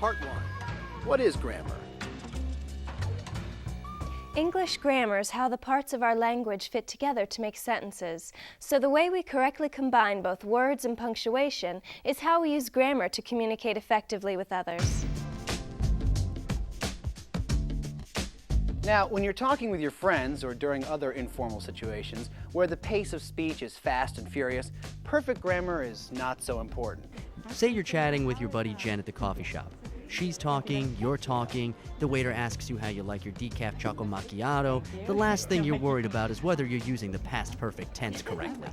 Part 1. What is grammar? English grammar is how the parts of our language fit together to make sentences. So the way we correctly combine both words and punctuation is how we use grammar to communicate effectively with others. Now, when you're talking with your friends or during other informal situations where the pace of speech is fast and furious, perfect grammar is not so important. Say you're chatting with your buddy Jen at the coffee shop. She's talking, you're talking, the waiter asks you how you like your decaf chocolate macchiato. The last thing you're worried about is whether you're using the past perfect tense correctly.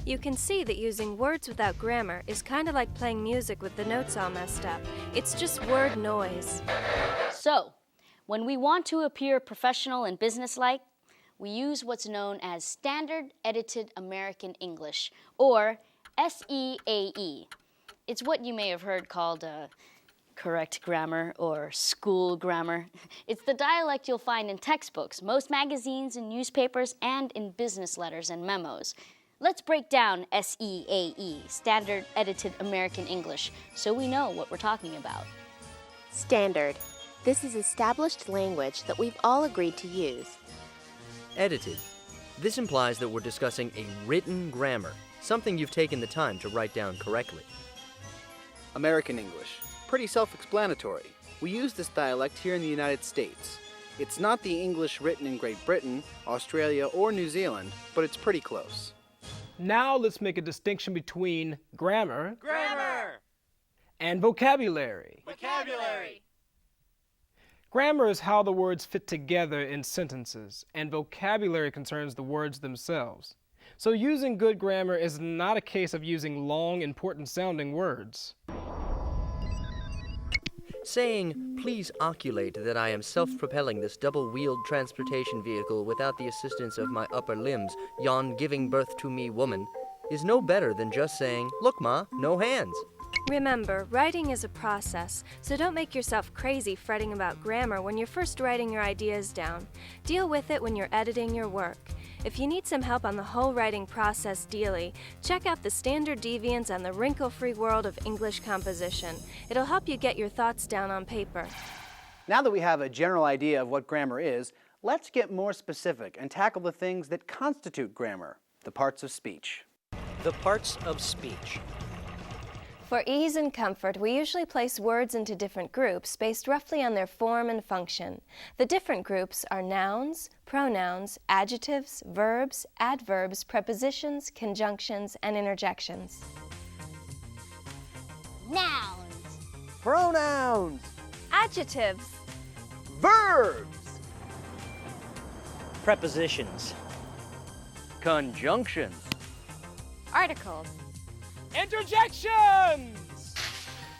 You can see that using words without grammar is kind of like playing music with the notes all messed up. It's just word noise. So, when we want to appear professional and businesslike, we use what's known as Standard Edited American English, or SEAE. It's what you may have heard called correct grammar or school grammar. It's the dialect you'll find in textbooks, most magazines and newspapers, and in business letters and memos. Let's break down SEAE, Standard Edited American English, so we know what we're talking about. Standard. This is established language that we've all agreed to use. Edited. This implies that we're discussing a written grammar, something you've taken the time to write down correctly. American English. Pretty self-explanatory. We use this dialect here in the United States. It's not the English written in Great Britain, Australia, or New Zealand, but it's pretty close. Now let's make a distinction between grammar, and vocabulary. Grammar is how the words fit together in sentences, and vocabulary concerns the words themselves. So using good grammar is not a case of using long, important-sounding words. Saying, please oculate that I am self-propelling this double-wheeled transportation vehicle without the assistance of my upper limbs, yon giving birth to me woman, is no better than just saying, look ma, no hands. Remember, writing is a process, so don't make yourself crazy fretting about grammar when you're first writing your ideas down. Deal with it when you're editing your work. If you need some help on the whole writing process daily, check out the Standard Deviants on the wrinkle-free world of English composition. It'll help you get your thoughts down on paper. Now that we have a general idea of what grammar is, let's get more specific and tackle the things that constitute grammar, the parts of speech. The parts of speech. For ease and comfort, we usually place words into different groups based roughly on their form and function. The different groups are nouns, pronouns, adjectives, verbs, adverbs, prepositions, conjunctions, and interjections. Nouns. Pronouns. Adjectives. Verbs. Prepositions. Conjunctions. Articles. Interjections!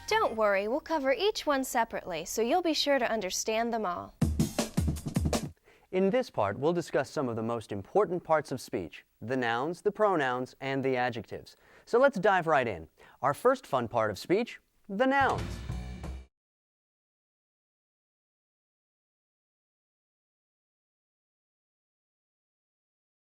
Don't worry, we'll cover each one separately, so you'll be sure to understand them all. In this part, we'll discuss some of the most important parts of speech, the nouns, the pronouns, and the adjectives. So let's dive right in. Our first fun part of speech, the nouns.